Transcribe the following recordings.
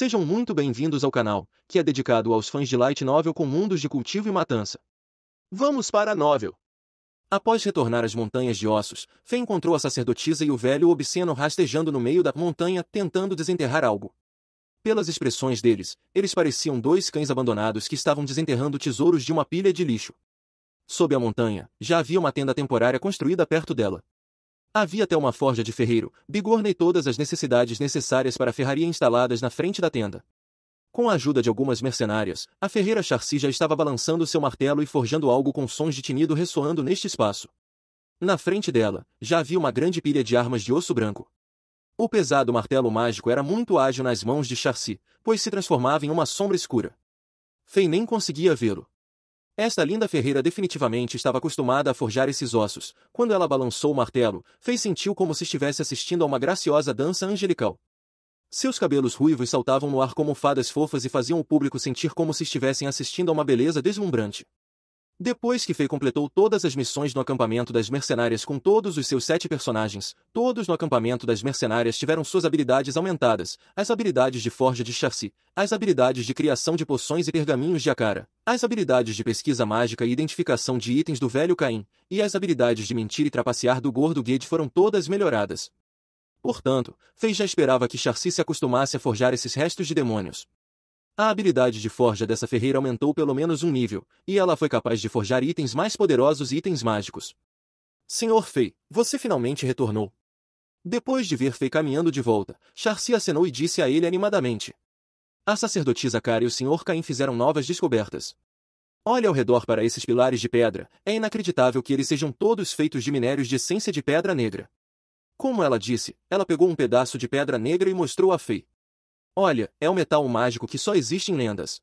Sejam muito bem-vindos ao canal, que é dedicado aos fãs de Light Novel com mundos de cultivo e matança. Vamos para a novel! Após retornar às Montanhas de Ossos, Fei encontrou a sacerdotisa e o velho Obsceno rastejando no meio da montanha, tentando desenterrar algo. Pelas expressões deles, eles pareciam dois cães abandonados que estavam desenterrando tesouros de uma pilha de lixo. Sob a montanha, já havia uma tenda temporária construída perto dela. Havia até uma forja de ferreiro, bigorna e todas as necessidades necessárias para a ferraria instaladas na frente da tenda. Com a ajuda de algumas mercenárias, a ferreira Charcy já estava balançando seu martelo e forjando algo com sons de tinido ressoando neste espaço. Na frente dela, já havia uma grande pilha de armas de osso branco. O pesado martelo mágico era muito ágil nas mãos de Charcy, pois se transformava em uma sombra escura. Fei nem conseguia vê-lo. Esta linda ferreira definitivamente estava acostumada a forjar esses ossos. Quando ela balançou o martelo, Fei sentiu como se estivesse assistindo a uma graciosa dança angelical. Seus cabelos ruivos saltavam no ar como fadas fofas e faziam o público sentir como se estivessem assistindo a uma beleza deslumbrante. Depois que Fei completou todas as missões no acampamento das mercenárias com todos os seus 7 personagens, todos no acampamento das mercenárias tiveram suas habilidades aumentadas, as habilidades de forja de Charcy, as habilidades de criação de poções e pergaminhos de Akara, as habilidades de pesquisa mágica e identificação de itens do velho Caim, e as habilidades de mentir e trapacear do gordo Gade foram todas melhoradas. Portanto, Fei já esperava que Charcy se acostumasse a forjar esses restos de demônios. A habilidade de forja dessa ferreira aumentou pelo menos um nível, e ela foi capaz de forjar itens mais poderosos e itens mágicos. Senhor Fei, você finalmente retornou. Depois de ver Fei caminhando de volta, Charcy acenou e disse a ele animadamente. A sacerdotisa Akara e o Sr. Caim fizeram novas descobertas. Olhe ao redor para esses pilares de pedra, é inacreditável que eles sejam todos feitos de minérios de essência de pedra negra. Como ela disse, ela pegou um pedaço de pedra negra e mostrou a Fei. Olha, é um metal mágico que só existe em lendas.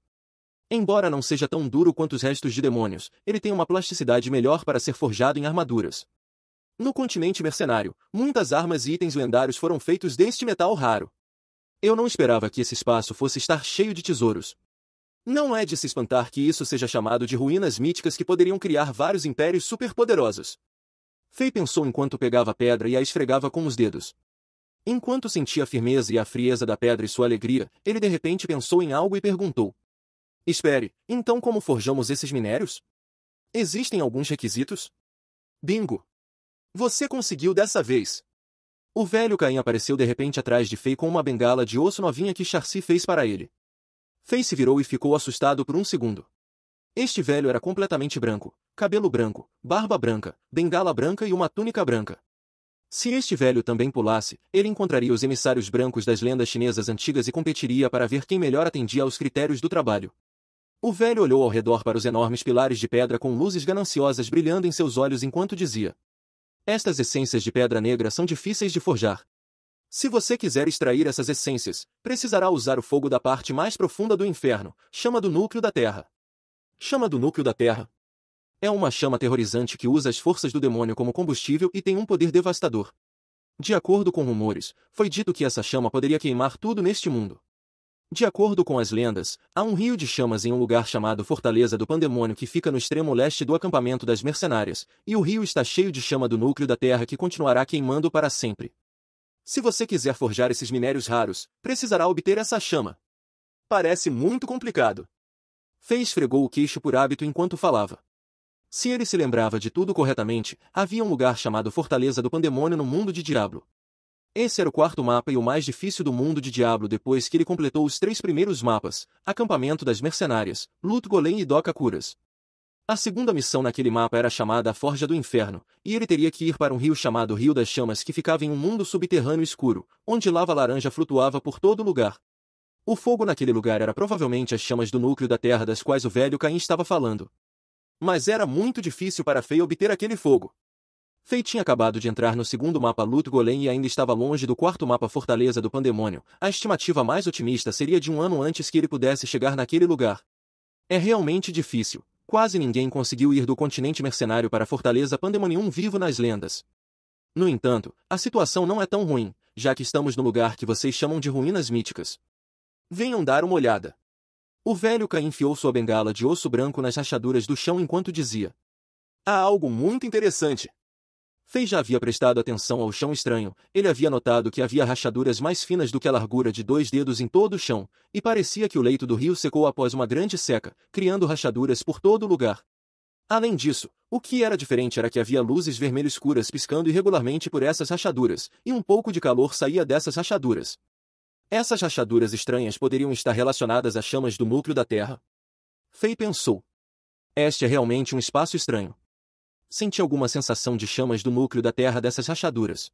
Embora não seja tão duro quanto os restos de demônios, ele tem uma plasticidade melhor para ser forjado em armaduras. No continente mercenário, muitas armas e itens lendários foram feitos deste metal raro. Eu não esperava que esse espaço fosse estar cheio de tesouros. Não é de se espantar que isso seja chamado de ruínas míticas que poderiam criar vários impérios superpoderosos. Fei pensou enquanto pegava a pedra e a esfregava com os dedos. Enquanto sentia a firmeza e a frieza da pedra e sua alegria, ele de repente pensou em algo e perguntou. Espere, então como forjamos esses minérios? Existem alguns requisitos? Bingo! Você conseguiu dessa vez! O velho Caim apareceu de repente atrás de Fei com uma bengala de osso novinha que Charcy fez para ele. Fei se virou e ficou assustado por um segundo. Este velho era completamente branco, cabelo branco, barba branca, bengala branca e uma túnica branca. Se este velho também pulasse, ele encontraria os emissários brancos das lendas chinesas antigas e competiria para ver quem melhor atendia aos critérios do trabalho. O velho olhou ao redor para os enormes pilares de pedra com luzes gananciosas brilhando em seus olhos enquanto dizia. Estas essências de pedra negra são difíceis de forjar. Se você quiser extrair essas essências, precisará usar o fogo da parte mais profunda do inferno, chama do núcleo da terra. Chama do núcleo da terra. É uma chama aterrorizante que usa as forças do demônio como combustível e tem um poder devastador. De acordo com rumores, foi dito que essa chama poderia queimar tudo neste mundo. De acordo com as lendas, há um rio de chamas em um lugar chamado Fortaleza do Pandemônio que fica no extremo leste do acampamento das mercenárias, e o rio está cheio de chama do núcleo da terra que continuará queimando para sempre. Se você quiser forjar esses minérios raros, precisará obter essa chama. Parece muito complicado. Fei esfregou o queixo por hábito enquanto falava. Se ele se lembrava de tudo corretamente, havia um lugar chamado Fortaleza do Pandemônio no mundo de Diablo. Esse era o 4º mapa e o mais difícil do mundo de Diablo depois que ele completou os 3 primeiros mapas, Acampamento das Mercenárias, Lut Golem e Doca Curas. A segunda missão naquele mapa era chamada a Forja do Inferno, e ele teria que ir para um rio chamado Rio das Chamas que ficava em um mundo subterrâneo escuro, onde lava laranja flutuava por todo lugar. O fogo naquele lugar era provavelmente as chamas do núcleo da terra das quais o velho Caim estava falando. Mas era muito difícil para Fei obter aquele fogo. Fei tinha acabado de entrar no 2º mapa Lut Golem e ainda estava longe do 4º mapa Fortaleza do Pandemônio. A estimativa mais otimista seria de um ano antes que ele pudesse chegar naquele lugar. É realmente difícil. Quase ninguém conseguiu ir do continente mercenário para a Fortaleza Pandemonium vivo nas lendas. No entanto, a situação não é tão ruim, já que estamos no lugar que vocês chamam de ruínas míticas. Venham dar uma olhada. O velho Caim enfiou sua bengala de osso branco nas rachaduras do chão enquanto dizia. Há algo muito interessante. Fei já havia prestado atenção ao chão estranho, ele havia notado que havia rachaduras mais finas do que a largura de 2 dedos em todo o chão, e parecia que o leito do rio secou após uma grande seca, criando rachaduras por todo o lugar. Além disso, o que era diferente era que havia luzes vermelho escuras piscando irregularmente por essas rachaduras, e um pouco de calor saía dessas rachaduras. Essas rachaduras estranhas poderiam estar relacionadas às chamas do núcleo da Terra. Fei pensou. Este é realmente um espaço estranho. Senti alguma sensação de chamas do núcleo da Terra dessas rachaduras.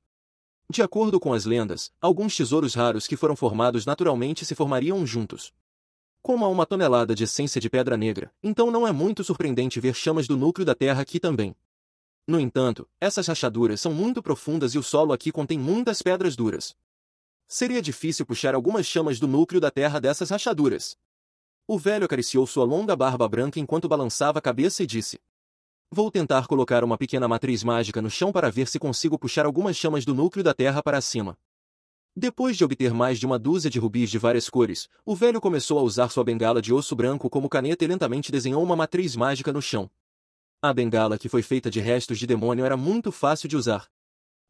De acordo com as lendas, alguns tesouros raros que foram formados naturalmente se formariam juntos. Como há 1 tonelada de essência de pedra negra, então não é muito surpreendente ver chamas do núcleo da Terra aqui também. No entanto, essas rachaduras são muito profundas e o solo aqui contém muitas pedras duras. Seria difícil puxar algumas chamas do núcleo da Terra dessas rachaduras. O velho acariciou sua longa barba branca enquanto balançava a cabeça e disse: Vou tentar colocar uma pequena matriz mágica no chão para ver se consigo puxar algumas chamas do núcleo da Terra para cima. Depois de obter mais de 1 dúzia de rubis de várias cores, o velho começou a usar sua bengala de osso branco como caneta e lentamente desenhou uma matriz mágica no chão. A bengala, que foi feita de restos de demônio, era muito fácil de usar.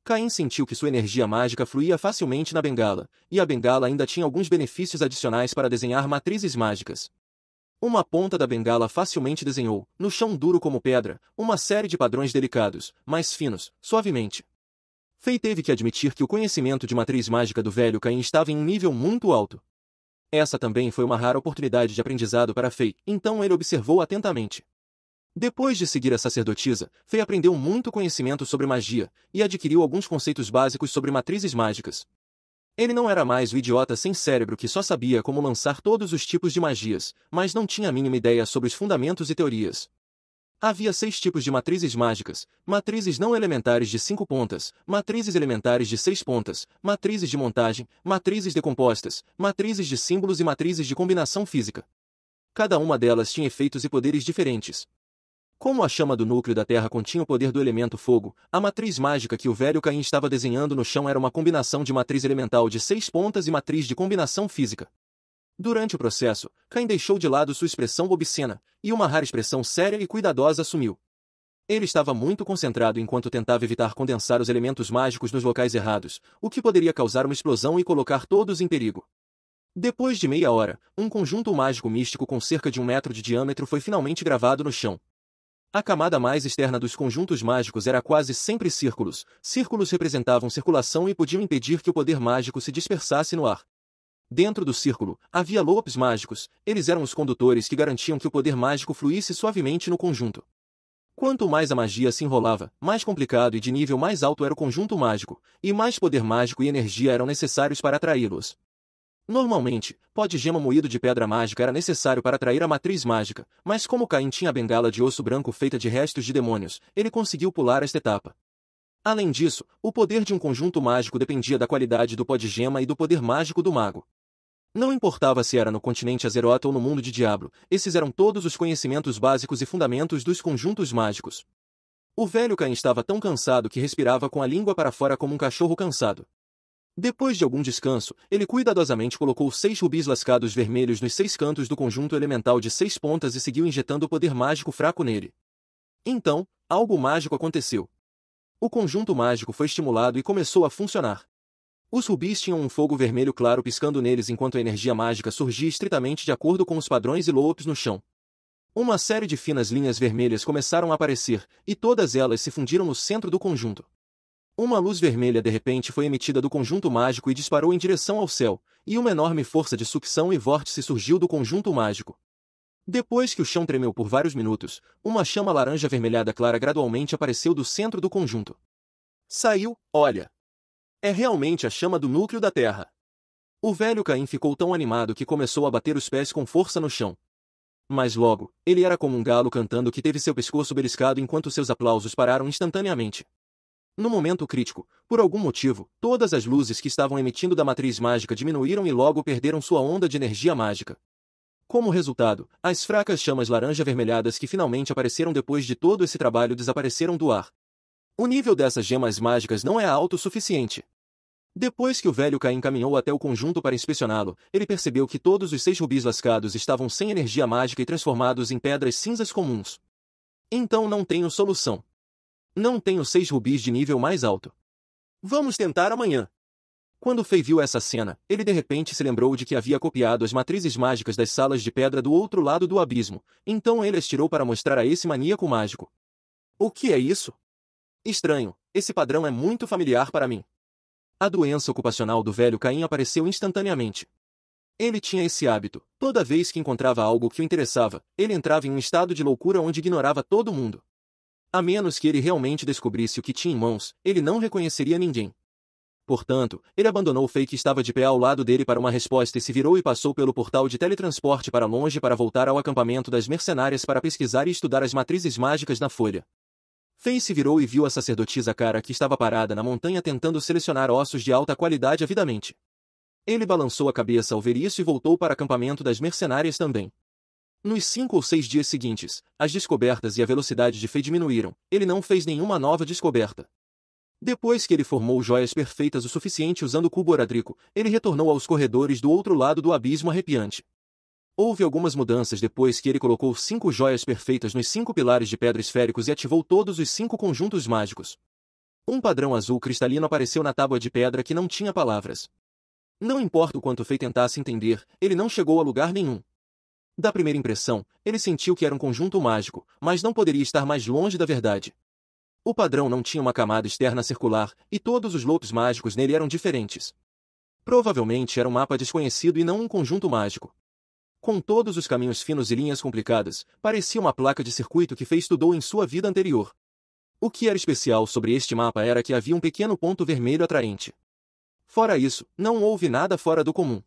Caim sentiu que sua energia mágica fluía facilmente na bengala, e a bengala ainda tinha alguns benefícios adicionais para desenhar matrizes mágicas. Uma ponta da bengala facilmente desenhou, no chão duro como pedra, uma série de padrões delicados, mais finos, suavemente. Fei teve que admitir que o conhecimento de matriz mágica do velho Caim estava em um nível muito alto. Essa também foi uma rara oportunidade de aprendizado para Fei, então ele observou atentamente. Depois de seguir a sacerdotisa, Fei aprendeu muito conhecimento sobre magia, e adquiriu alguns conceitos básicos sobre matrizes mágicas. Ele não era mais o idiota sem cérebro que só sabia como lançar todos os tipos de magias, mas não tinha a mínima ideia sobre os fundamentos e teorias. Havia 6 tipos de matrizes mágicas: matrizes não elementares de 5 pontas, matrizes elementares de 6 pontas, matrizes de montagem, matrizes decompostas, matrizes de símbolos e matrizes de combinação física. Cada uma delas tinha efeitos e poderes diferentes. Como a chama do núcleo da Terra continha o poder do elemento fogo, a matriz mágica que o velho Caim estava desenhando no chão era uma combinação de matriz elemental de 6 pontas e matriz de combinação física. Durante o processo, Caim deixou de lado sua expressão obscena, e uma rara expressão séria e cuidadosa assumiu. Ele estava muito concentrado enquanto tentava evitar condensar os elementos mágicos nos locais errados, o que poderia causar uma explosão e colocar todos em perigo. Depois de meia hora, um conjunto mágico místico com cerca de 1 metro de diâmetro foi finalmente gravado no chão. A camada mais externa dos conjuntos mágicos era quase sempre círculos. Círculos representavam circulação e podiam impedir que o poder mágico se dispersasse no ar. Dentro do círculo, havia loops mágicos, eles eram os condutores que garantiam que o poder mágico fluísse suavemente no conjunto. Quanto mais a magia se enrolava, mais complicado e de nível mais alto era o conjunto mágico, e mais poder mágico e energia eram necessários para atraí-los. Normalmente, pó de gema moído de pedra mágica era necessário para atrair a matriz mágica, mas como Caim tinha a bengala de osso branco feita de restos de demônios, ele conseguiu pular esta etapa. Além disso, o poder de um conjunto mágico dependia da qualidade do pó de gema e do poder mágico do mago. Não importava se era no continente Azeroth ou no mundo de Diablo, esses eram todos os conhecimentos básicos e fundamentos dos conjuntos mágicos. O velho Caim estava tão cansado que respirava com a língua para fora como um cachorro cansado. Depois de algum descanso, ele cuidadosamente colocou 6 rubis lascados vermelhos nos 6 cantos do conjunto elemental de 6 pontas e seguiu injetando o poder mágico fraco nele. Então, algo mágico aconteceu. O conjunto mágico foi estimulado e começou a funcionar. Os rubis tinham um fogo vermelho claro piscando neles enquanto a energia mágica surgia estritamente de acordo com os padrões e loops no chão. Uma série de finas linhas vermelhas começaram a aparecer, e todas elas se fundiram no centro do conjunto. Uma luz vermelha de repente foi emitida do conjunto mágico e disparou em direção ao céu, e uma enorme força de sucção e vórtice surgiu do conjunto mágico. Depois que o chão tremeu por vários minutos, uma chama laranja avermelhada clara gradualmente apareceu do centro do conjunto. Saiu, olha! É realmente a chama do núcleo da Terra. O velho Caim ficou tão animado que começou a bater os pés com força no chão. Mas logo, ele era como um galo cantando que teve seu pescoço beliscado enquanto seus aplausos pararam instantaneamente. No momento crítico, por algum motivo, todas as luzes que estavam emitindo da matriz mágica diminuíram e logo perderam sua onda de energia mágica. Como resultado, as fracas chamas laranja-avermelhadas que finalmente apareceram depois de todo esse trabalho desapareceram do ar. O nível dessas gemas mágicas não é alto o suficiente. Depois que o velho Caim caminhou até o conjunto para inspecioná-lo, ele percebeu que todos os 6 rubis lascados estavam sem energia mágica e transformados em pedras cinzas comuns. Então não tenho solução. Não tenho 6 rubis de nível mais alto. Vamos tentar amanhã. Quando Fei viu essa cena, ele de repente se lembrou de que havia copiado as matrizes mágicas das salas de pedra do outro lado do abismo, então ele as tirou para mostrar a esse maníaco mágico. O que é isso? Estranho, esse padrão é muito familiar para mim. A doença ocupacional do velho Caim apareceu instantaneamente. Ele tinha esse hábito, toda vez que encontrava algo que o interessava, ele entrava em um estado de loucura onde ignorava todo mundo. A menos que ele realmente descobrisse o que tinha em mãos, ele não reconheceria ninguém. Portanto, ele abandonou o Fei que estava de pé ao lado dele para uma resposta e se virou e passou pelo portal de teletransporte para longe para voltar ao acampamento das mercenárias para pesquisar e estudar as matrizes mágicas na folha. Fei se virou e viu a sacerdotisa Cara que estava parada na montanha tentando selecionar ossos de alta qualidade avidamente. Ele balançou a cabeça ao ver isso e voltou para o acampamento das mercenárias também. Nos 5 ou 6 dias seguintes, as descobertas e a velocidade de Fei diminuíram, ele não fez nenhuma nova descoberta. Depois que ele formou joias perfeitas o suficiente usando o cubo Oradrico, ele retornou aos corredores do outro lado do abismo arrepiante. Houve algumas mudanças depois que ele colocou 5 joias perfeitas nos 5 pilares de pedra esféricos e ativou todos os 5 conjuntos mágicos. Um padrão azul cristalino apareceu na tábua de pedra que não tinha palavras. Não importa o quanto Fei tentasse entender, ele não chegou a lugar nenhum. Da primeira impressão, ele sentiu que era um conjunto mágico, mas não poderia estar mais longe da verdade. O padrão não tinha uma camada externa circular, e todos os lobos mágicos nele eram diferentes. Provavelmente era um mapa desconhecido e não um conjunto mágico. Com todos os caminhos finos e linhas complicadas, parecia uma placa de circuito que Fei estudou em sua vida anterior. O que era especial sobre este mapa era que havia um pequeno ponto vermelho atraente. Fora isso, não houve nada fora do comum.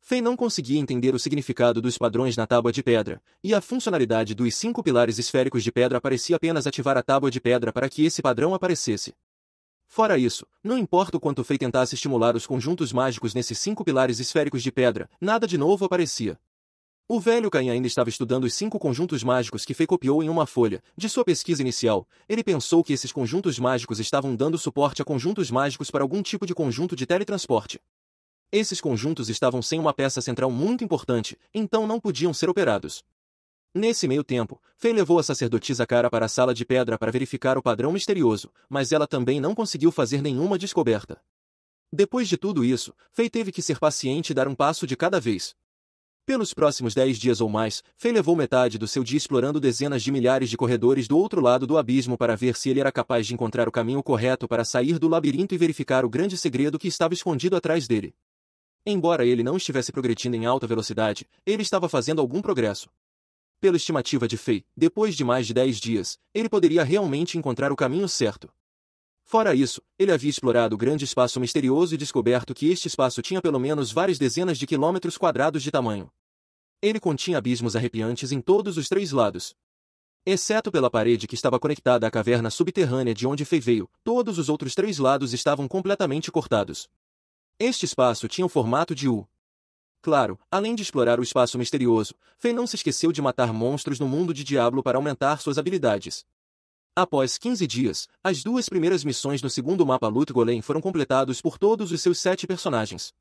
Fei não conseguia entender o significado dos padrões na tábua de pedra, e a funcionalidade dos 5 pilares esféricos de pedra parecia apenas ativar a tábua de pedra para que esse padrão aparecesse. Fora isso, não importa o quanto Fei tentasse estimular os conjuntos mágicos nesses 5 pilares esféricos de pedra, nada de novo aparecia. O velho Caim ainda estava estudando os 5 conjuntos mágicos que Fei copiou em uma folha. De sua pesquisa inicial, ele pensou que esses conjuntos mágicos estavam dando suporte a conjuntos mágicos para algum tipo de conjunto de teletransporte. Esses conjuntos estavam sem uma peça central muito importante, então não podiam ser operados. Nesse meio tempo, Fei levou a sacerdotisa Cara para a sala de pedra para verificar o padrão misterioso, mas ela também não conseguiu fazer nenhuma descoberta. Depois de tudo isso, Fei teve que ser paciente e dar um passo de cada vez. Pelos próximos 10 dias ou mais, Fei levou metade do seu dia explorando dezenas de milhares de corredores do outro lado do abismo para ver se ele era capaz de encontrar o caminho correto para sair do labirinto e verificar o grande segredo que estava escondido atrás dele. Embora ele não estivesse progredindo em alta velocidade, ele estava fazendo algum progresso. Pela estimativa de Fei, depois de mais de 10 dias, ele poderia realmente encontrar o caminho certo. Fora isso, ele havia explorado o grande espaço misterioso e descoberto que este espaço tinha pelo menos várias dezenas de quilômetros quadrados de tamanho. Ele continha abismos arrepiantes em todos os 3 lados. Exceto pela parede que estava conectada à caverna subterrânea de onde Fei veio, todos os outros 3 lados estavam completamente cortados. Este espaço tinha o formato de U. Claro, além de explorar o espaço misterioso, Fei não se esqueceu de matar monstros no mundo de Diablo para aumentar suas habilidades. Após 15 dias, as 2 primeiras missões no segundo mapa Lut Golem foram completados por todos os seus 7 personagens.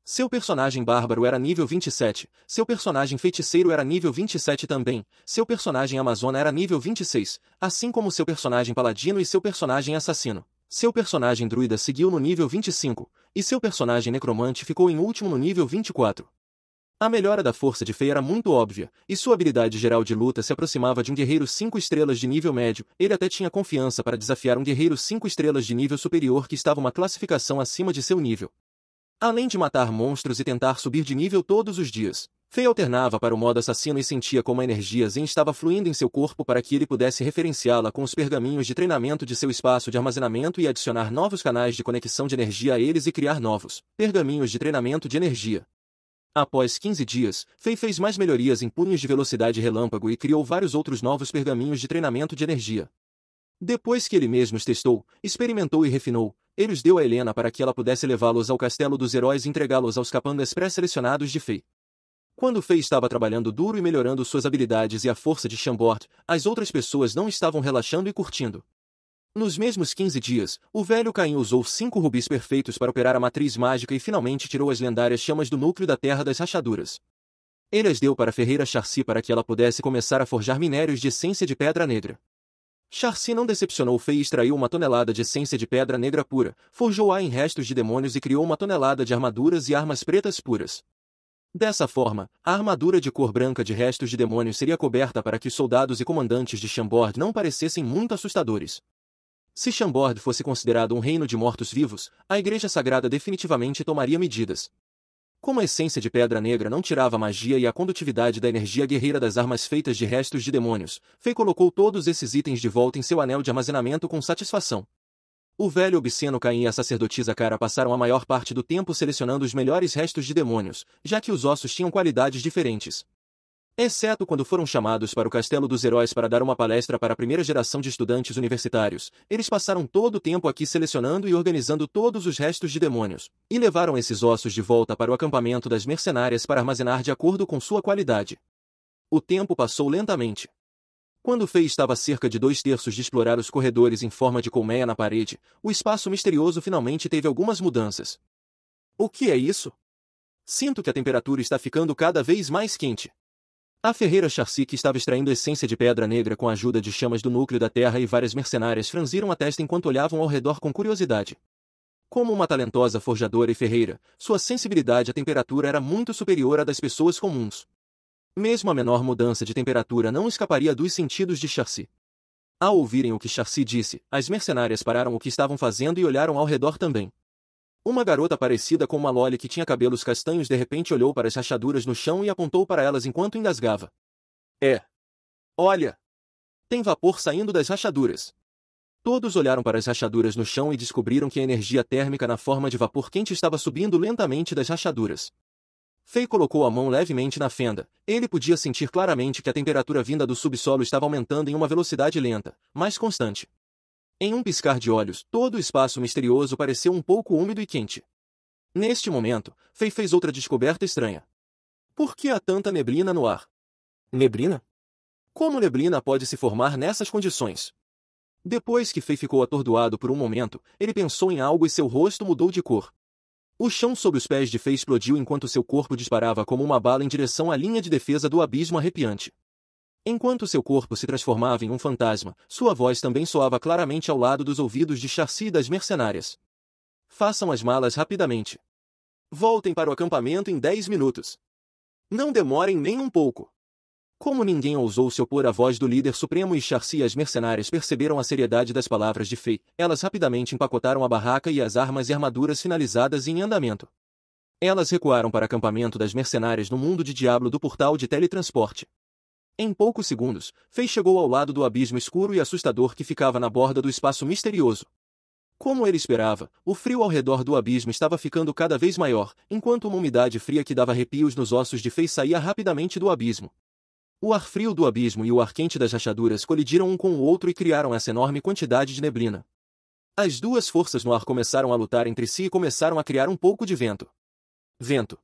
Seu personagem bárbaro era nível 27, seu personagem feiticeiro era nível 27 também, seu personagem amazona era nível 26, assim como seu personagem paladino e seu personagem assassino. Seu personagem druida seguiu no nível 25, e seu personagem necromante ficou em último no nível 24. A melhora da força de Fei era muito óbvia, e sua habilidade geral de luta se aproximava de um guerreiro 5 estrelas de nível médio. Ele até tinha confiança para desafiar um guerreiro 5 estrelas de nível superior que estava uma classificação acima de seu nível. Além de matar monstros e tentar subir de nível todos os dias, Fei alternava para o modo assassino e sentia como a energia Zen estava fluindo em seu corpo para que ele pudesse referenciá-la com os pergaminhos de treinamento de seu espaço de armazenamento e adicionar novos canais de conexão de energia a eles e criar novos pergaminhos de treinamento de energia. Após 15 dias, Fei fez mais melhorias em punhos de velocidade relâmpago e criou vários outros novos pergaminhos de treinamento de energia. Depois que ele mesmo os testou, experimentou e refinou, ele os deu a Helena para que ela pudesse levá-los ao castelo dos heróis e entregá-los aos capangas pré-selecionados de Fei. Quando Fei estava trabalhando duro e melhorando suas habilidades e a força de Chambord, as outras pessoas não estavam relaxando e curtindo. Nos mesmos 15 dias, o velho Caim usou 5 rubis perfeitos para operar a matriz mágica e finalmente tirou as lendárias chamas do núcleo da Terra das Rachaduras. Ele as deu para a ferreira Charcy para que ela pudesse começar a forjar minérios de essência de pedra negra. Charcy não decepcionou Fei e extraiu uma tonelada de essência de pedra negra pura, forjou-a em restos de demônios e criou uma tonelada de armaduras e armas pretas puras. Dessa forma, a armadura de cor branca de restos de demônios seria coberta para que os soldados e comandantes de Chambord não parecessem muito assustadores. Se Chambord fosse considerado um reino de mortos-vivos, a Igreja Sagrada definitivamente tomaria medidas. Como a essência de pedra negra não tirava a magia e a condutividade da energia guerreira das armas feitas de restos de demônios, Fei colocou todos esses itens de volta em seu anel de armazenamento com satisfação. O velho obsceno Caim e a sacerdotisa Cara passaram a maior parte do tempo selecionando os melhores restos de demônios, já que os ossos tinham qualidades diferentes. Exceto quando foram chamados para o Castelo dos Heróis para dar uma palestra para a primeira geração de estudantes universitários, eles passaram todo o tempo aqui selecionando e organizando todos os restos de demônios, e levaram esses ossos de volta para o acampamento das mercenárias para armazenar de acordo com sua qualidade. O tempo passou lentamente. Quando Fei estava a cerca de 2/3 de explorar os corredores em forma de colmeia na parede, o espaço misterioso finalmente teve algumas mudanças. O que é isso? Sinto que a temperatura está ficando cada vez mais quente. A ferreira Charcy, que estava extraindo essência de pedra negra com a ajuda de chamas do núcleo da terra, e várias mercenárias franziram a testa enquanto olhavam ao redor com curiosidade. Como uma talentosa forjadora e ferreira, sua sensibilidade à temperatura era muito superior à das pessoas comuns. Mesmo a menor mudança de temperatura não escaparia dos sentidos de Charcy. Ao ouvirem o que Charcy disse, as mercenárias pararam o que estavam fazendo e olharam ao redor também. Uma garota parecida com uma Loli que tinha cabelos castanhos de repente olhou para as rachaduras no chão e apontou para elas enquanto engasgava. Olha! Tem vapor saindo das rachaduras. Todos olharam para as rachaduras no chão e descobriram que a energia térmica na forma de vapor quente estava subindo lentamente das rachaduras. Fei colocou a mão levemente na fenda. Ele podia sentir claramente que a temperatura vinda do subsolo estava aumentando em uma velocidade lenta, mas constante. Em um piscar de olhos, todo o espaço misterioso pareceu um pouco úmido e quente. Neste momento, Fei fez outra descoberta estranha. Por que há tanta neblina no ar? Neblina? Como neblina pode se formar nessas condições? Depois que Fei ficou atordoado por um momento, ele pensou em algo e seu rosto mudou de cor. O chão sob os pés de Fei explodiu enquanto seu corpo disparava como uma bala em direção à linha de defesa do abismo arrepiante. Enquanto seu corpo se transformava em um fantasma, sua voz também soava claramente ao lado dos ouvidos de Charcy e das mercenárias. Façam as malas rapidamente. Voltem para o acampamento em 10 minutos. Não demorem nem um pouco. Como ninguém ousou se opor à voz do líder supremo e Charcy e as mercenárias perceberam a seriedade das palavras de Fei, elas rapidamente empacotaram a barraca e as armas e armaduras finalizadas e em andamento. Elas recuaram para o acampamento das mercenárias no mundo de Diablo do portal de teletransporte. Em poucos segundos, Fei chegou ao lado do abismo escuro e assustador que ficava na borda do espaço misterioso. Como ele esperava, o frio ao redor do abismo estava ficando cada vez maior, enquanto uma umidade fria que dava arrepios nos ossos de Fei saía rapidamente do abismo. O ar frio do abismo e o ar quente das rachaduras colidiram um com o outro e criaram essa enorme quantidade de neblina. As duas forças no ar começaram a lutar entre si e começaram a criar um pouco de vento. Vento.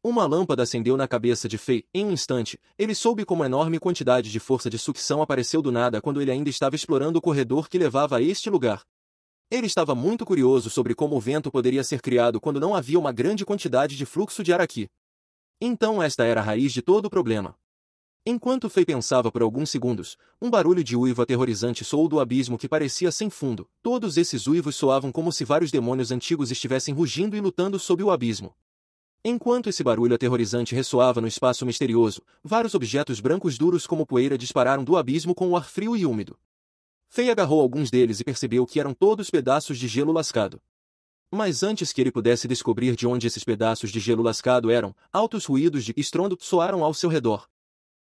Uma lâmpada acendeu na cabeça de Fei. Em um instante, ele soube como uma enorme quantidade de força de sucção apareceu do nada quando ele ainda estava explorando o corredor que levava a este lugar. Ele estava muito curioso sobre como o vento poderia ser criado quando não havia uma grande quantidade de fluxo de ar aqui. Então esta era a raiz de todo o problema. Enquanto Fei pensava por alguns segundos, um barulho de uivo aterrorizante soou do abismo que parecia sem fundo. Todos esses uivos soavam como se vários demônios antigos estivessem rugindo e lutando sob o abismo. Enquanto esse barulho aterrorizante ressoava no espaço misterioso, vários objetos brancos duros como poeira dispararam do abismo com o ar frio e úmido. Fei agarrou alguns deles e percebeu que eram todos pedaços de gelo lascado. Mas antes que ele pudesse descobrir de onde esses pedaços de gelo lascado eram, altos ruídos de estrondo soaram ao seu redor.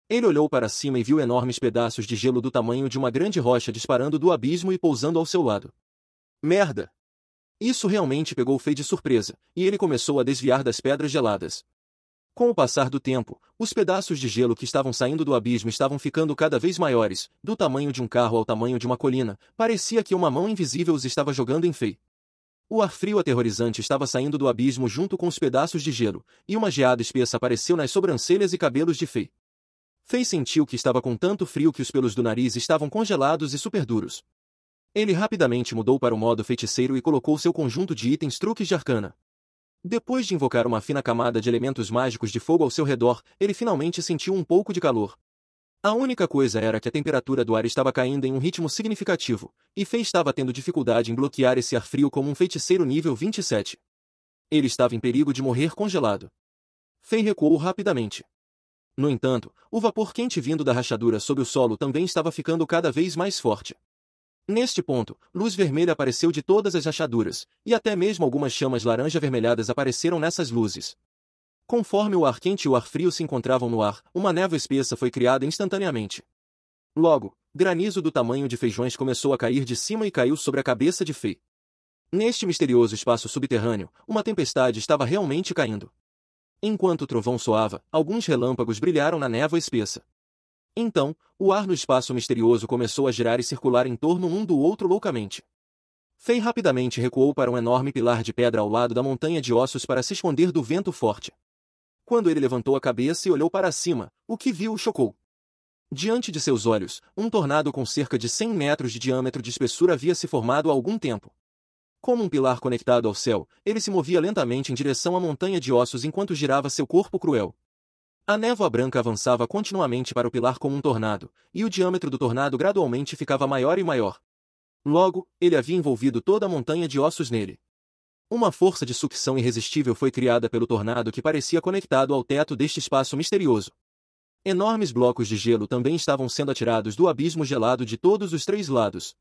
Ele olhou para cima e viu enormes pedaços de gelo do tamanho de uma grande rocha disparando do abismo e pousando ao seu lado. Merda! Isso realmente pegou Fei de surpresa, e ele começou a desviar das pedras geladas. Com o passar do tempo, os pedaços de gelo que estavam saindo do abismo estavam ficando cada vez maiores, do tamanho de um carro ao tamanho de uma colina. Parecia que uma mão invisível os estava jogando em Fei. O ar frio aterrorizante estava saindo do abismo junto com os pedaços de gelo, e uma geada espessa apareceu nas sobrancelhas e cabelos de Fei. Fei sentiu que estava com tanto frio que os pelos do nariz estavam congelados e super duros. Ele rapidamente mudou para o modo feiticeiro e colocou seu conjunto de itens truques de arcana. Depois de invocar uma fina camada de elementos mágicos de fogo ao seu redor, ele finalmente sentiu um pouco de calor. A única coisa era que a temperatura do ar estava caindo em um ritmo significativo, e Fei estava tendo dificuldade em bloquear esse ar frio como um feiticeiro nível 27. Ele estava em perigo de morrer congelado. Fei recuou rapidamente. No entanto, o vapor quente vindo da rachadura sob o solo também estava ficando cada vez mais forte. Neste ponto, luz vermelha apareceu de todas as rachaduras, e até mesmo algumas chamas laranja-avermelhadas apareceram nessas luzes. Conforme o ar quente e o ar frio se encontravam no ar, uma névoa espessa foi criada instantaneamente. Logo, granizo do tamanho de feijões começou a cair de cima e caiu sobre a cabeça de Fei. Neste misterioso espaço subterrâneo, uma tempestade estava realmente caindo. Enquanto o trovão soava, alguns relâmpagos brilharam na névoa espessa. Então, o ar no espaço misterioso começou a girar e circular em torno um do outro loucamente. Fei rapidamente recuou para um enorme pilar de pedra ao lado da montanha de ossos para se esconder do vento forte. Quando ele levantou a cabeça e olhou para cima, o que viu o chocou. Diante de seus olhos, um tornado com cerca de 100 metros de diâmetro de espessura havia se formado há algum tempo. Como um pilar conectado ao céu, ele se movia lentamente em direção à montanha de ossos enquanto girava seu corpo cruel. A névoa branca avançava continuamente para o pilar como um tornado, e o diâmetro do tornado gradualmente ficava maior e maior. Logo, ele havia envolvido toda a montanha de ossos nele. Uma força de sucção irresistível foi criada pelo tornado que parecia conectado ao teto deste espaço misterioso. Enormes blocos de gelo também estavam sendo atirados do abismo gelado de todos os 3 lados.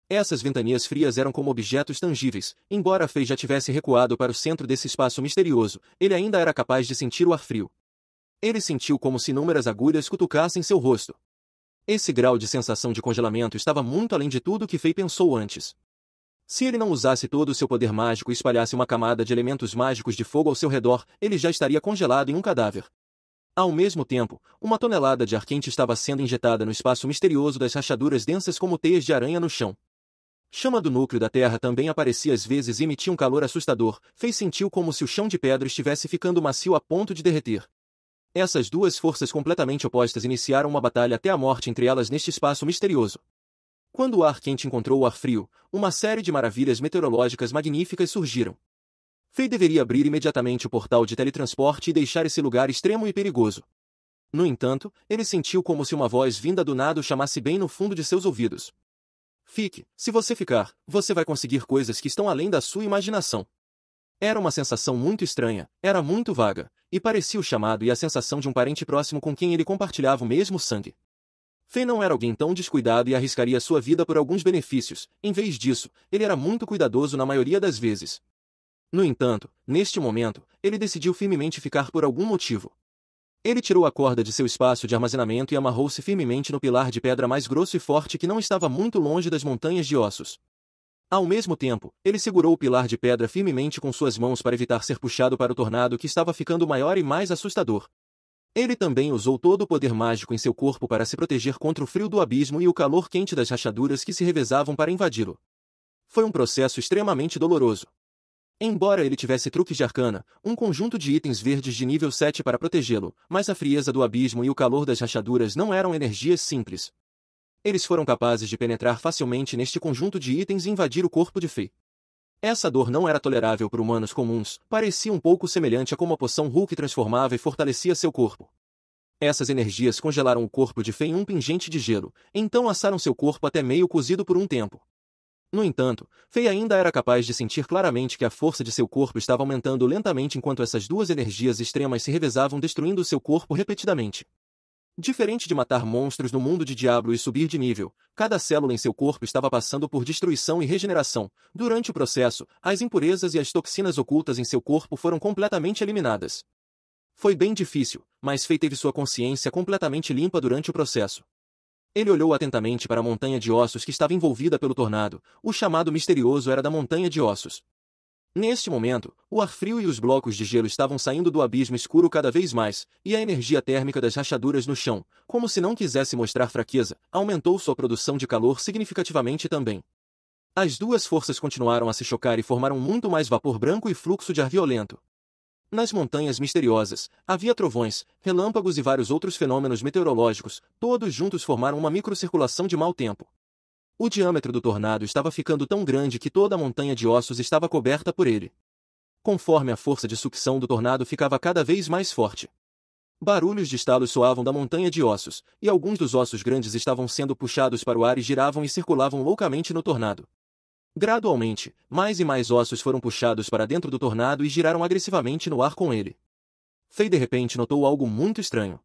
Essas ventanias frias eram como objetos tangíveis, embora Fei já tivesse recuado para o centro desse espaço misterioso, ele ainda era capaz de sentir o ar frio. Ele sentiu como se inúmeras agulhas cutucassem seu rosto. Esse grau de sensação de congelamento estava muito além de tudo que Fei pensou antes. Se ele não usasse todo o seu poder mágico e espalhasse uma camada de elementos mágicos de fogo ao seu redor, ele já estaria congelado em um cadáver. Ao mesmo tempo, uma tonelada de ar quente estava sendo injetada no espaço misterioso das rachaduras densas como teias de aranha no chão. Chama do núcleo da Terra também aparecia às vezes e emitia um calor assustador. Fei sentiu como se o chão de pedra estivesse ficando macio a ponto de derreter. Essas duas forças completamente opostas iniciaram uma batalha até a morte entre elas neste espaço misterioso. Quando o ar quente encontrou o ar frio, uma série de maravilhas meteorológicas magníficas surgiram. Fei deveria abrir imediatamente o portal de teletransporte e deixar esse lugar extremo e perigoso. No entanto, ele sentiu como se uma voz vinda do nada o chamasse bem no fundo de seus ouvidos. Fique, se você ficar, você vai conseguir coisas que estão além da sua imaginação. Era uma sensação muito estranha, era muito vaga, e parecia o chamado e a sensação de um parente próximo com quem ele compartilhava o mesmo sangue. Fei não era alguém tão descuidado e arriscaria sua vida por alguns benefícios, em vez disso, ele era muito cuidadoso na maioria das vezes. No entanto, neste momento, ele decidiu firmemente ficar por algum motivo. Ele tirou a corda de seu espaço de armazenamento e amarrou-se firmemente no pilar de pedra mais grosso e forte que não estava muito longe das montanhas de ossos. Ao mesmo tempo, ele segurou o pilar de pedra firmemente com suas mãos para evitar ser puxado para o tornado que estava ficando maior e mais assustador. Ele também usou todo o poder mágico em seu corpo para se proteger contra o frio do abismo e o calor quente das rachaduras que se revezavam para invadi-lo. Foi um processo extremamente doloroso. Embora ele tivesse truques de arcana, um conjunto de itens verdes de nível 7 para protegê-lo, mas a frieza do abismo e o calor das rachaduras não eram energias simples. Eles foram capazes de penetrar facilmente neste conjunto de itens e invadir o corpo de Fei. Essa dor não era tolerável por humanos comuns, parecia um pouco semelhante a como a poção Hulk transformava e fortalecia seu corpo. Essas energias congelaram o corpo de Fei em um pingente de gelo, então assaram seu corpo até meio cozido por um tempo. No entanto, Fei ainda era capaz de sentir claramente que a força de seu corpo estava aumentando lentamente enquanto essas duas energias extremas se revezavam destruindo seu corpo repetidamente. Diferente de matar monstros no mundo de Diablo e subir de nível, cada célula em seu corpo estava passando por destruição e regeneração. Durante o processo, as impurezas e as toxinas ocultas em seu corpo foram completamente eliminadas. Foi bem difícil, mas Fei teve sua consciência completamente limpa durante o processo. Ele olhou atentamente para a montanha de ossos que estava envolvida pelo tornado. O chamado misterioso era da montanha de ossos. Neste momento, o ar frio e os blocos de gelo estavam saindo do abismo escuro cada vez mais, e a energia térmica das rachaduras no chão, como se não quisesse mostrar fraqueza, aumentou sua produção de calor significativamente também. As duas forças continuaram a se chocar e formaram muito mais vapor branco e fluxo de ar violento. Nas montanhas misteriosas, havia trovões, relâmpagos e vários outros fenômenos meteorológicos, todos juntos formaram uma microcirculação de mau tempo. O diâmetro do tornado estava ficando tão grande que toda a montanha de ossos estava coberta por ele. Conforme a força de sucção do tornado ficava cada vez mais forte, Barulhos de estalos soavam da montanha de ossos, e alguns dos ossos grandes estavam sendo puxados para o ar e giravam e circulavam loucamente no tornado. Gradualmente, mais e mais ossos foram puxados para dentro do tornado e giraram agressivamente no ar com ele. Fei de repente notou algo muito estranho.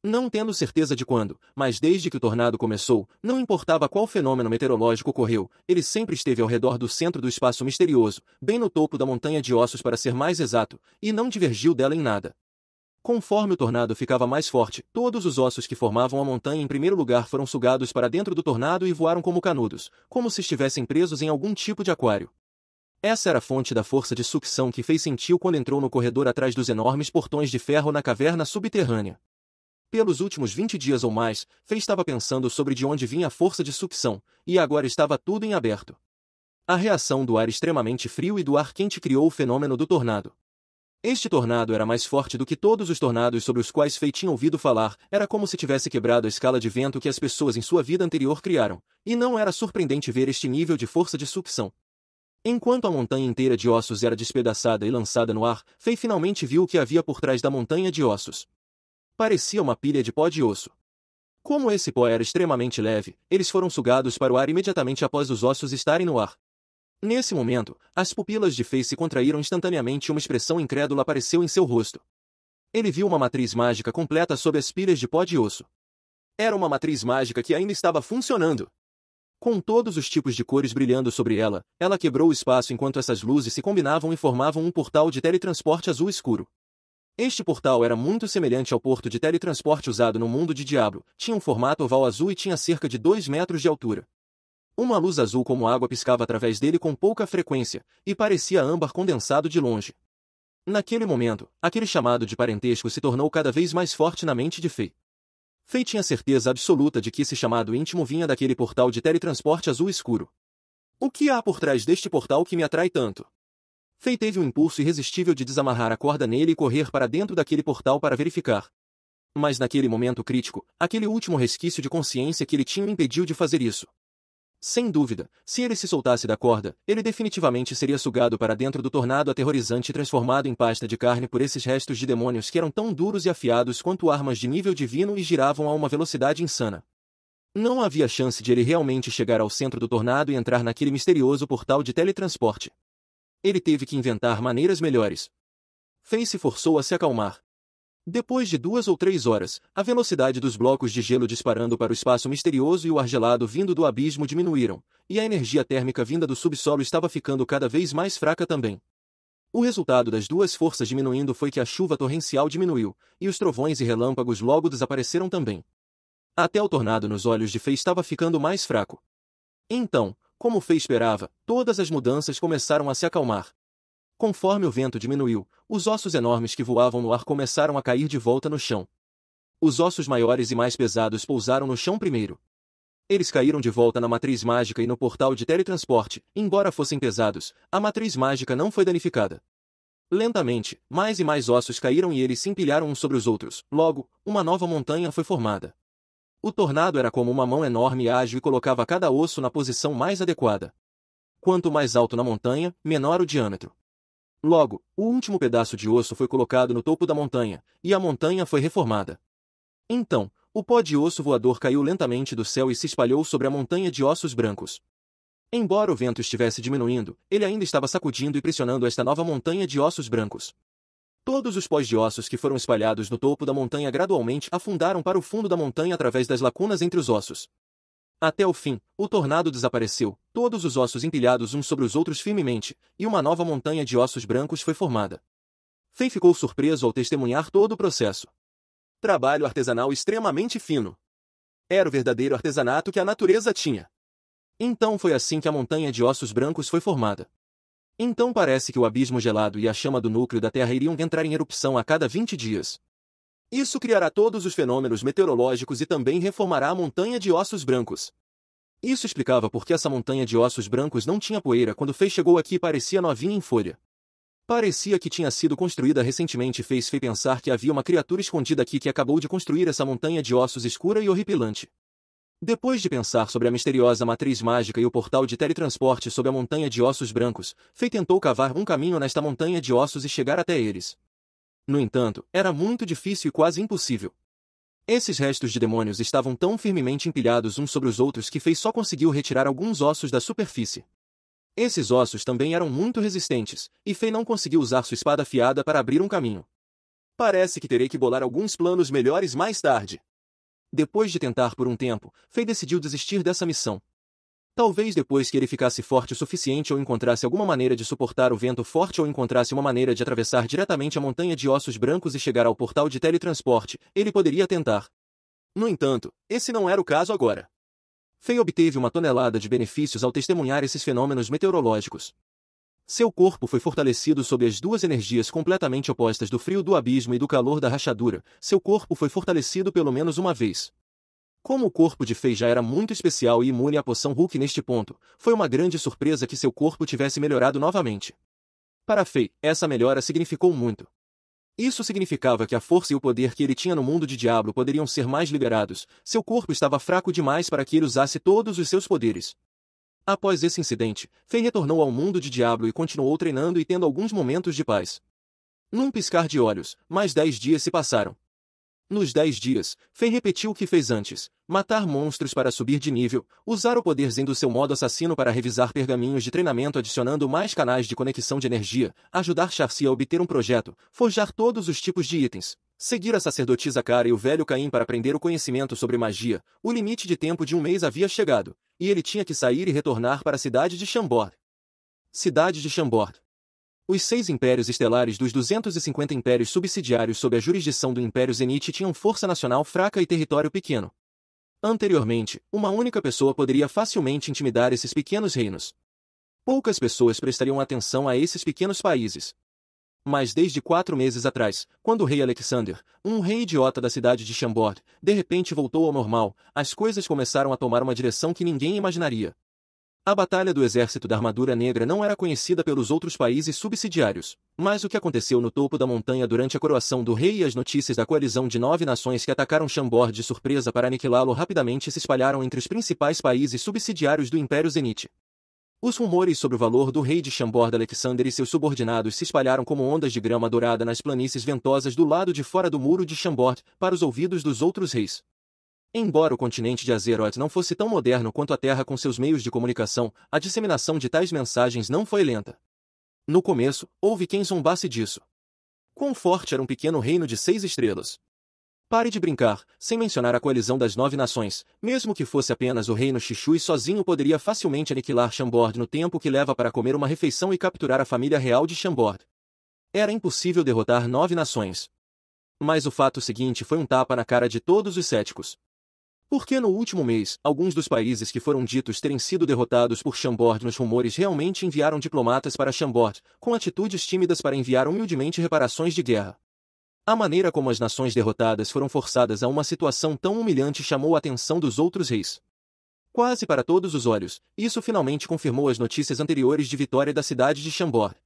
Não tendo certeza de quando, mas desde que o tornado começou, não importava qual fenômeno meteorológico ocorreu, ele sempre esteve ao redor do centro do espaço misterioso, bem no topo da montanha de ossos para ser mais exato, e não divergiu dela em nada. Conforme o tornado ficava mais forte, todos os ossos que formavam a montanha em primeiro lugar foram sugados para dentro do tornado e voaram como canudos, como se estivessem presos em algum tipo de aquário. Essa era a fonte da força de sucção que Fei sentiu quando entrou no corredor atrás dos enormes portões de ferro na caverna subterrânea. Pelos últimos 20 dias ou mais, Fei estava pensando sobre de onde vinha a força de sucção, e agora estava tudo em aberto. A reação do ar extremamente frio e do ar quente criou o fenômeno do tornado. Este tornado era mais forte do que todos os tornados sobre os quais Fei tinha ouvido falar, era como se tivesse quebrado a escala de vento que as pessoas em sua vida anterior criaram, e não era surpreendente ver este nível de força de sucção. Enquanto a montanha inteira de ossos era despedaçada e lançada no ar, Fei finalmente viu o que havia por trás da montanha de ossos. Parecia uma pilha de pó de osso. Como esse pó era extremamente leve, eles foram sugados para o ar imediatamente após os ossos estarem no ar. Nesse momento, as pupilas de Fei se contraíram instantaneamente e uma expressão incrédula apareceu em seu rosto. Ele viu uma matriz mágica completa sob as pilhas de pó de osso. Era uma matriz mágica que ainda estava funcionando. Com todos os tipos de cores brilhando sobre ela, ela quebrou o espaço enquanto essas luzes se combinavam e formavam um portal de teletransporte azul escuro. Este portal era muito semelhante ao porto de teletransporte usado no mundo de Diablo, tinha um formato oval azul e tinha cerca de 2 metros de altura. Uma luz azul como água piscava através dele com pouca frequência, e parecia âmbar condensado de longe. Naquele momento, aquele chamado de parentesco se tornou cada vez mais forte na mente de Fei. Fei tinha certeza absoluta de que esse chamado íntimo vinha daquele portal de teletransporte azul escuro. O que há por trás deste portal que me atrai tanto? Fei teve um impulso irresistível de desamarrar a corda nele e correr para dentro daquele portal para verificar. Mas naquele momento crítico, aquele último resquício de consciência que ele tinha o impediu de fazer isso. Sem dúvida, se ele se soltasse da corda, ele definitivamente seria sugado para dentro do tornado aterrorizante e transformado em pasta de carne por esses restos de demônios que eram tão duros e afiados quanto armas de nível divino e giravam a uma velocidade insana. Não havia chance de ele realmente chegar ao centro do tornado e entrar naquele misterioso portal de teletransporte. Ele teve que inventar maneiras melhores. Fei se forçou a se acalmar. Depois de 2 ou 3 horas, a velocidade dos blocos de gelo disparando para o espaço misterioso e o ar gelado vindo do abismo diminuíram, e a energia térmica vinda do subsolo estava ficando cada vez mais fraca também. O resultado das duas forças diminuindo foi que a chuva torrencial diminuiu, e os trovões e relâmpagos logo desapareceram também. Até o tornado nos olhos de Fei estava ficando mais fraco. Então, como Fei esperava, todas as mudanças começaram a se acalmar. Conforme o vento diminuiu, os ossos enormes que voavam no ar começaram a cair de volta no chão. Os ossos maiores e mais pesados pousaram no chão primeiro. Eles caíram de volta na matriz mágica e no portal de teletransporte, embora fossem pesados, a matriz mágica não foi danificada. Lentamente, mais e mais ossos caíram e eles se empilharam uns sobre os outros, logo, uma nova montanha foi formada. O tornado era como uma mão enorme e ágil e colocava cada osso na posição mais adequada. Quanto mais alto na montanha, menor o diâmetro. Logo, o último pedaço de osso foi colocado no topo da montanha, e a montanha foi reformada. Então, o pó de osso voador caiu lentamente do céu e se espalhou sobre a montanha de ossos brancos. Embora o vento estivesse diminuindo, ele ainda estava sacudindo e pressionando esta nova montanha de ossos brancos. Todos os pós de ossos que foram espalhados no topo da montanha gradualmente afundaram para o fundo da montanha através das lacunas entre os ossos. Até o fim, o tornado desapareceu, todos os ossos empilhados uns sobre os outros firmemente, e uma nova montanha de ossos brancos foi formada. Fei ficou surpreso ao testemunhar todo o processo. Trabalho artesanal extremamente fino. Era o verdadeiro artesanato que a natureza tinha. Então foi assim que a montanha de ossos brancos foi formada. Então parece que o abismo gelado e a chama do núcleo da Terra iriam entrar em erupção a cada 20 dias. Isso criará todos os fenômenos meteorológicos e também reformará a montanha de ossos brancos. Isso explicava por que essa montanha de ossos brancos não tinha poeira quando Fei chegou aqui e parecia novinha em folha. Parecia que tinha sido construída recentemente e fez Fei pensar que havia uma criatura escondida aqui que acabou de construir essa montanha de ossos escura e horripilante. Depois de pensar sobre a misteriosa matriz mágica e o portal de teletransporte sob a montanha de ossos brancos, Fei tentou cavar um caminho nesta montanha de ossos e chegar até eles. No entanto, era muito difícil e quase impossível. Esses restos de demônios estavam tão firmemente empilhados uns sobre os outros que Fei só conseguiu retirar alguns ossos da superfície. Esses ossos também eram muito resistentes, e Fei não conseguiu usar sua espada afiada para abrir um caminho. Parece que terei que bolar alguns planos melhores mais tarde. Depois de tentar por um tempo, Fei decidiu desistir dessa missão. Talvez depois que ele ficasse forte o suficiente ou encontrasse alguma maneira de suportar o vento forte ou encontrasse uma maneira de atravessar diretamente a montanha de ossos brancos e chegar ao portal de teletransporte, ele poderia tentar. No entanto, esse não era o caso agora. Fei obteve uma tonelada de benefícios ao testemunhar esses fenômenos meteorológicos. Seu corpo foi fortalecido sob as duas energias completamente opostas do frio do abismo e do calor da rachadura. Seu corpo foi fortalecido pelo menos uma vez. Como o corpo de Fei já era muito especial e imune à poção Hulk neste ponto, foi uma grande surpresa que seu corpo tivesse melhorado novamente. Para Fei, essa melhora significou muito. Isso significava que a força e o poder que ele tinha no mundo de Diablo poderiam ser mais liberados. Seu corpo estava fraco demais para que ele usasse todos os seus poderes. Após esse incidente, Fei retornou ao mundo de Diablo e continuou treinando e tendo alguns momentos de paz. Num piscar de olhos, mais 10 dias se passaram. Nos 10 dias, Fei repetiu o que fez antes: matar monstros para subir de nível, usar o poder Zen do seu modo assassino para revisar pergaminhos de treinamento adicionando mais canais de conexão de energia, ajudar Charcy a obter um projeto, forjar todos os tipos de itens, seguir a sacerdotisa Cara e o velho Caim para aprender o conhecimento sobre magia. O limite de tempo de um mês havia chegado, e ele tinha que sair e retornar para a cidade de Chambord. Cidade de Chambord. Os 6 impérios estelares dos 250 impérios subsidiários sob a jurisdição do Império Zenith tinham força nacional fraca e território pequeno. Anteriormente, uma única pessoa poderia facilmente intimidar esses pequenos reinos. Poucas pessoas prestariam atenção a esses pequenos países. Mas desde 4 meses atrás, quando o rei Alexander, um rei idiota da cidade de Chambord, de repente voltou ao normal, as coisas começaram a tomar uma direção que ninguém imaginaria. A Batalha do Exército da Armadura Negra não era conhecida pelos outros países subsidiários, mas o que aconteceu no topo da montanha durante a coroação do rei e as notícias da coalizão de 9 nações que atacaram Chambord de surpresa para aniquilá-lo rapidamente se espalharam entre os principais países subsidiários do Império Zenith. Os rumores sobre o valor do rei de Chambord Alexander e seus subordinados se espalharam como ondas de grama dourada nas planícies ventosas do lado de fora do muro de Chambord, para os ouvidos dos outros reis. Embora o continente de Azeroth não fosse tão moderno quanto a Terra com seus meios de comunicação, a disseminação de tais mensagens não foi lenta. No começo, houve quem zombasse disso. Quão forte era um pequeno reino de 6 estrelas? Pare de brincar, sem mencionar a coalizão das 9 nações, mesmo que fosse apenas o reino Xixui sozinho poderia facilmente aniquilar Chambord no tempo que leva para comer uma refeição e capturar a família real de Chambord. Era impossível derrotar 9 nações. Mas o fato seguinte foi um tapa na cara de todos os céticos. Porque no último mês, alguns dos países que foram ditos terem sido derrotados por Chambord nos rumores realmente enviaram diplomatas para Chambord, com atitudes tímidas para enviar humildemente reparações de guerra. A maneira como as nações derrotadas foram forçadas a uma situação tão humilhante chamou a atenção dos outros reis. Quase para todos os olhos, isso finalmente confirmou as notícias anteriores de vitória da cidade de Chambord.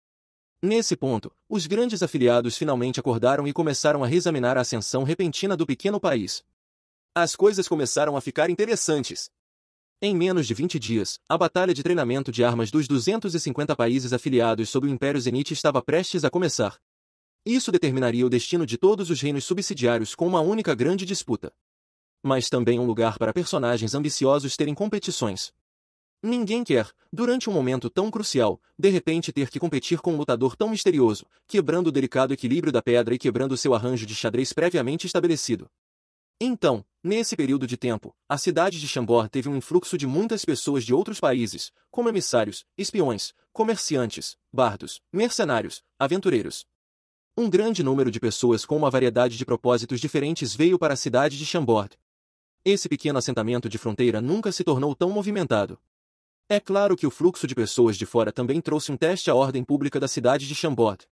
Nesse ponto, os grandes afiliados finalmente acordaram e começaram a reexaminar a ascensão repentina do pequeno país. As coisas começaram a ficar interessantes. Em menos de 20 dias, a batalha de treinamento de armas dos 250 países afiliados sob o Império Zenith estava prestes a começar. Isso determinaria o destino de todos os reinos subsidiários com uma única grande disputa. Mas também um lugar para personagens ambiciosos terem competições. Ninguém quer, durante um momento tão crucial, de repente ter que competir com um lutador tão misterioso, quebrando o delicado equilíbrio da pedra e quebrando seu arranjo de xadrez previamente estabelecido. Então, nesse período de tempo, a cidade de Chambord teve um influxo de muitas pessoas de outros países, como emissários, espiões, comerciantes, bardos, mercenários, aventureiros. Um grande número de pessoas com uma variedade de propósitos diferentes veio para a cidade de Chambord. Esse pequeno assentamento de fronteira nunca se tornou tão movimentado. É claro que o fluxo de pessoas de fora também trouxe um teste à ordem pública da cidade de Chambord.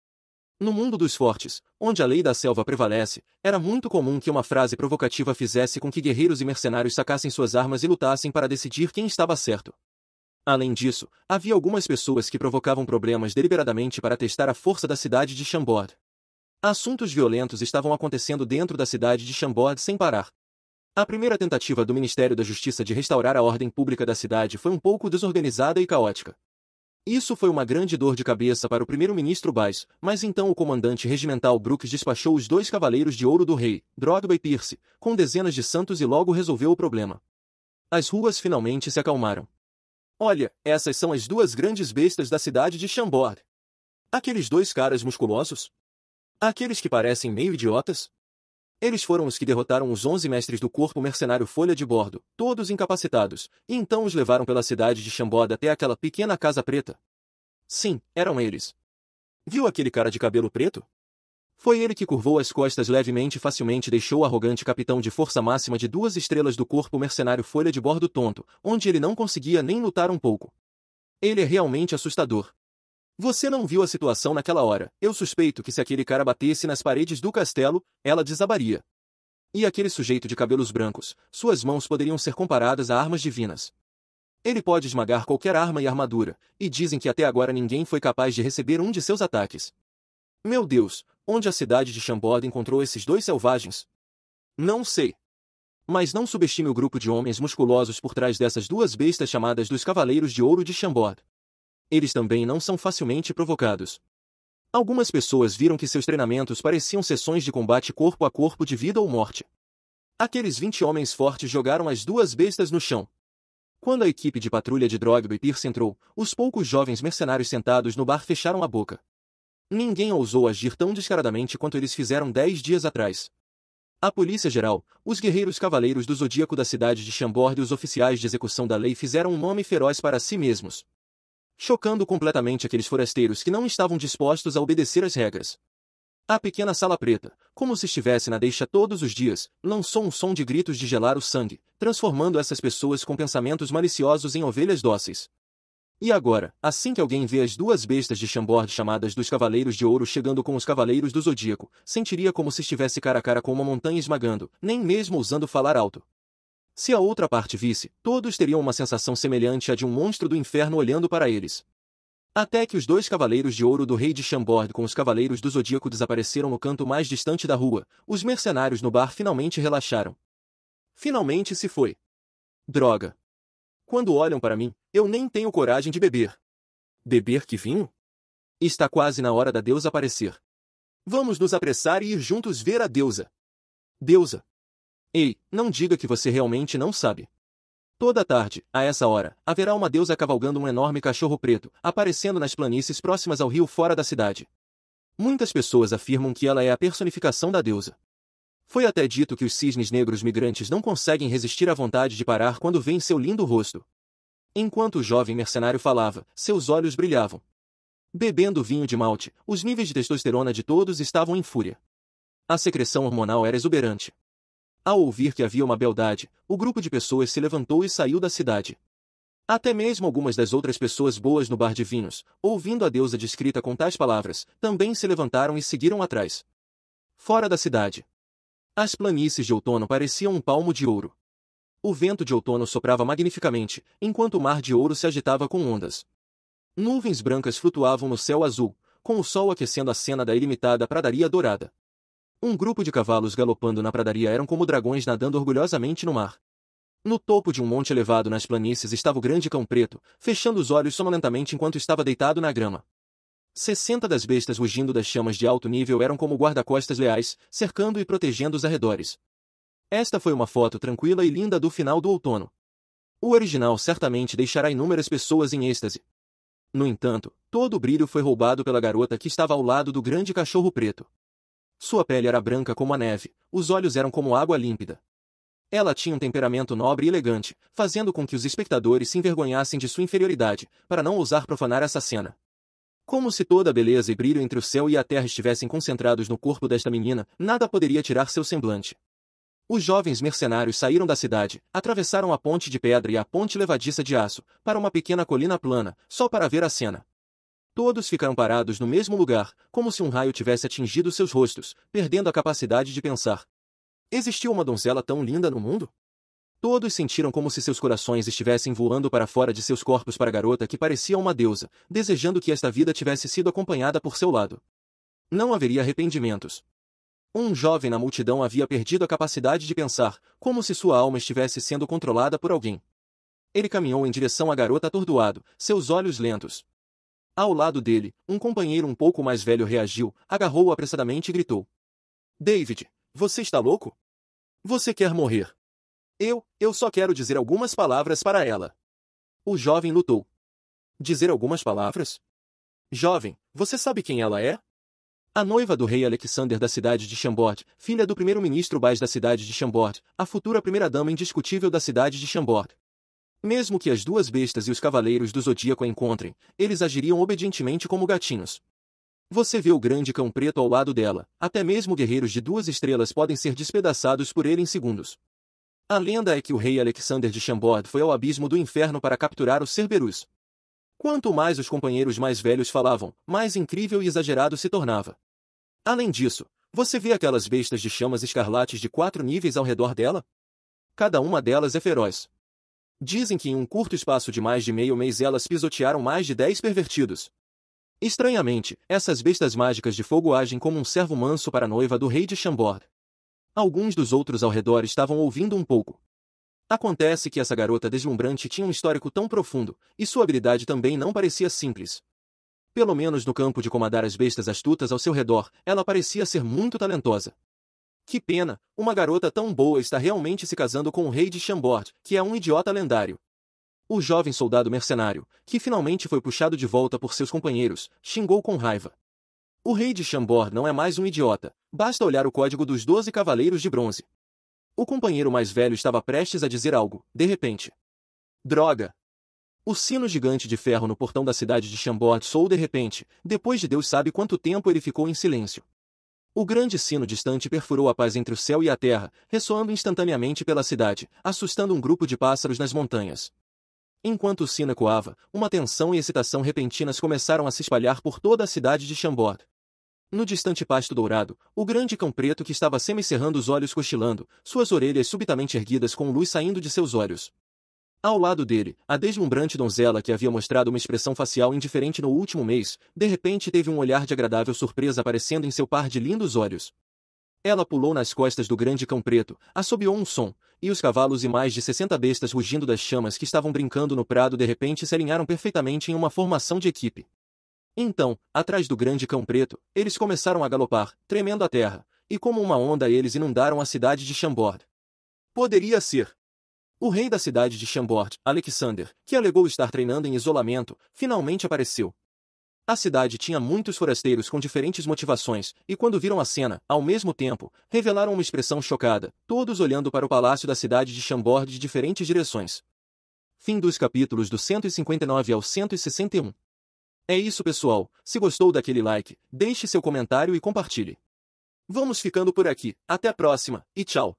No mundo dos fortes, onde a lei da selva prevalece, era muito comum que uma frase provocativa fizesse com que guerreiros e mercenários sacassem suas armas e lutassem para decidir quem estava certo. Além disso, havia algumas pessoas que provocavam problemas deliberadamente para testar a força da cidade de Chambord. Assuntos violentos estavam acontecendo dentro da cidade de Chambord sem parar. A primeira tentativa do Ministério da Justiça de restaurar a ordem pública da cidade foi um pouco desorganizada e caótica. Isso foi uma grande dor de cabeça para o primeiro-ministro Bass, mas então o comandante regimental Brooks despachou os 2 cavaleiros de ouro do rei, Drogba e Pierce, com dezenas de santos e logo resolveu o problema. As ruas finalmente se acalmaram. Olha, essas são as 2 grandes bestas da cidade de Chambord. Aqueles 2 caras musculosos? Aqueles que parecem meio idiotas? Eles foram os que derrotaram os 11 mestres do corpo mercenário Folha de Bordo, todos incapacitados, e então os levaram pela cidade de Chambord até aquela pequena casa preta. Sim, eram eles. Viu aquele cara de cabelo preto? Foi ele que curvou as costas levemente e facilmente deixou o arrogante capitão de força máxima de 2 estrelas do corpo mercenário Folha de Bordo tonto, onde ele não conseguia nem lutar um pouco. Ele é realmente assustador. Você não viu a situação naquela hora. Eu suspeito que se aquele cara batesse nas paredes do castelo, ela desabaria. E aquele sujeito de cabelos brancos, suas mãos poderiam ser comparadas a armas divinas. Ele pode esmagar qualquer arma e armadura, e dizem que até agora ninguém foi capaz de receber um de seus ataques. Meu Deus, onde a cidade de Chambord encontrou esses 2 selvagens? Não sei. Mas não subestime o grupo de homens musculosos por trás dessas 2 bestas chamadas dos Cavaleiros de Ouro de Chambord. Eles também não são facilmente provocados. Algumas pessoas viram que seus treinamentos pareciam sessões de combate corpo a corpo de vida ou morte. Aqueles 20 homens fortes jogaram as 2 bestas no chão. Quando a equipe de patrulha de Drogba e Pierce entrou, os poucos jovens mercenários sentados no bar fecharam a boca. Ninguém ousou agir tão descaradamente quanto eles fizeram 10 dias atrás. A Polícia Geral, os guerreiros cavaleiros do Zodíaco da cidade de Chambord e os oficiais de execução da lei fizeram um nome feroz para si mesmos, chocando completamente aqueles forasteiros que não estavam dispostos a obedecer às regras. A pequena sala preta, como se estivesse na deixa todos os dias, lançou um som de gritos de gelar o sangue, transformando essas pessoas com pensamentos maliciosos em ovelhas dóceis. E agora, assim que alguém vê as 2 bestas de Chambord chamadas dos Cavaleiros de Ouro chegando com os Cavaleiros do Zodíaco, sentiria como se estivesse cara a cara com uma montanha esmagando, nem mesmo ousando falar alto. Se a outra parte visse, todos teriam uma sensação semelhante à de um monstro do inferno olhando para eles. Até que os 2 Cavaleiros de Ouro do Rei de Chambord com os Cavaleiros do Zodíaco desapareceram no canto mais distante da rua, os mercenários no bar finalmente relaxaram. Finalmente se foi. Droga. Quando olham para mim, eu nem tenho coragem de beber. Beber que vinho? Está quase na hora da deusa aparecer. Vamos nos apressar e ir juntos ver a deusa. Deusa. Ei, não diga que você realmente não sabe. Toda tarde, a essa hora, haverá uma deusa cavalgando um enorme cachorro preto, aparecendo nas planícies próximas ao rio fora da cidade. Muitas pessoas afirmam que ela é a personificação da deusa. Foi até dito que os cisnes negros migrantes não conseguem resistir à vontade de parar quando veem seu lindo rosto. Enquanto o jovem mercenário falava, seus olhos brilhavam. Bebendo vinho de malte, os níveis de testosterona de todos estavam em fúria. A secreção hormonal era exuberante. Ao ouvir que havia uma beldade, o grupo de pessoas se levantou e saiu da cidade. Até mesmo algumas das outras pessoas boas no bar de vinhos, ouvindo a deusa descrita com tais palavras, também se levantaram e seguiram atrás. Fora da cidade. As planícies de outono pareciam um palmo de ouro. O vento de outono soprava magnificamente, enquanto o mar de ouro se agitava com ondas. Nuvens brancas flutuavam no céu azul, com o sol aquecendo a cena da ilimitada pradaria dourada. Um grupo de cavalos galopando na pradaria eram como dragões nadando orgulhosamente no mar. No topo de um monte elevado nas planícies estava o grande cão preto, fechando os olhos sonolentamente enquanto estava deitado na grama. 60 das bestas rugindo das chamas de alto nível eram como guarda-costas leais, cercando e protegendo os arredores. Esta foi uma foto tranquila e linda do final do outono. O original certamente deixará inúmeras pessoas em êxtase. No entanto, todo o brilho foi roubado pela garota que estava ao lado do grande cachorro preto. Sua pele era branca como a neve, os olhos eram como água límpida. Ela tinha um temperamento nobre e elegante, fazendo com que os espectadores se envergonhassem de sua inferioridade, para não ousar profanar essa cena. Como se toda a beleza e brilho entre o céu e a terra estivessem concentrados no corpo desta menina, nada poderia tirar seu semblante. Os jovens mercenários saíram da cidade, atravessaram a ponte de pedra e a ponte levadiça de aço, para uma pequena colina plana, só para ver a cena. Todos ficaram parados no mesmo lugar, como se um raio tivesse atingido seus rostos, perdendo a capacidade de pensar. Existiu uma donzela tão linda no mundo? Todos sentiram como se seus corações estivessem voando para fora de seus corpos para a garota que parecia uma deusa, desejando que esta vida tivesse sido acompanhada por seu lado. Não haveria arrependimentos. Um jovem na multidão havia perdido a capacidade de pensar, como se sua alma estivesse sendo controlada por alguém. Ele caminhou em direção à garota atordoado, seus olhos lentos. Ao lado dele, um companheiro um pouco mais velho reagiu, agarrou-o apressadamente e gritou: David, você está louco? Você quer morrer? Eu só quero dizer algumas palavras para ela. O jovem lutou. Dizer algumas palavras? Jovem, você sabe quem ela é? A noiva do rei Alexander da cidade de Chambord, filha do primeiro-ministro Bais da cidade de Chambord, a futura primeira-dama indiscutível da cidade de Chambord. Mesmo que as duas bestas e os cavaleiros do zodíaco a encontrem, eles agiriam obedientemente como gatinhos. Você vê o grande cão preto ao lado dela, até mesmo guerreiros de 2 estrelas podem ser despedaçados por ele em segundos. A lenda é que o rei Alexander de Chambord foi ao abismo do inferno para capturar os Cerberus. Quanto mais os companheiros mais velhos falavam, mais incrível e exagerado se tornava. Além disso, você vê aquelas bestas de chamas escarlates de 4 níveis ao redor dela? Cada uma delas é feroz. Dizem que em um curto espaço de mais de meio mês elas pisotearam mais de 10 pervertidos. Estranhamente, essas bestas mágicas de fogo agem como um servo manso para a noiva do rei de Chambord. Alguns dos outros ao redor estavam ouvindo um pouco. Acontece que essa garota deslumbrante tinha um histórico tão profundo, e sua habilidade também não parecia simples. Pelo menos no campo de comandar as bestas astutas ao seu redor, ela parecia ser muito talentosa. Que pena, uma garota tão boa está realmente se casando com o rei de Chambord, que é um idiota lendário. O jovem soldado mercenário, que finalmente foi puxado de volta por seus companheiros, xingou com raiva. O rei de Chambord não é mais um idiota, basta olhar o código dos 12 cavaleiros de bronze. O companheiro mais velho estava prestes a dizer algo, de repente. Droga! O sino gigante de ferro no portão da cidade de Chambord soou de repente, depois de Deus sabe quanto tempo ele ficou em silêncio. O grande sino distante perfurou a paz entre o céu e a terra, ressoando instantaneamente pela cidade, assustando um grupo de pássaros nas montanhas. Enquanto o sino ecoava, uma tensão e excitação repentinas começaram a se espalhar por toda a cidade de Chambord. No distante pasto dourado, o grande cão preto que estava semicerrando os olhos cochilando, suas orelhas subitamente erguidas com luz saindo de seus olhos. Ao lado dele, a deslumbrante donzela que havia mostrado uma expressão facial indiferente no último mês, de repente teve um olhar de agradável surpresa aparecendo em seu par de lindos olhos. Ela pulou nas costas do grande cão preto, assobiou um som, e os cavalos e mais de 60 bestas rugindo das chamas que estavam brincando no prado de repente se alinharam perfeitamente em uma formação de equipe. Então, atrás do grande cão preto, eles começaram a galopar, tremendo a terra, e como uma onda eles inundaram a cidade de Chambord. Poderia ser o rei da cidade de Chambord, Alexander, que alegou estar treinando em isolamento, finalmente apareceu. A cidade tinha muitos forasteiros com diferentes motivações, e quando viram a cena, ao mesmo tempo, revelaram uma expressão chocada, todos olhando para o palácio da cidade de Chambord de diferentes direções. Fim dos capítulos do 159 ao 161. É isso, pessoal. Se gostou daquele like, deixe seu comentário e compartilhe. Vamos ficando por aqui. Até a próxima, e tchau!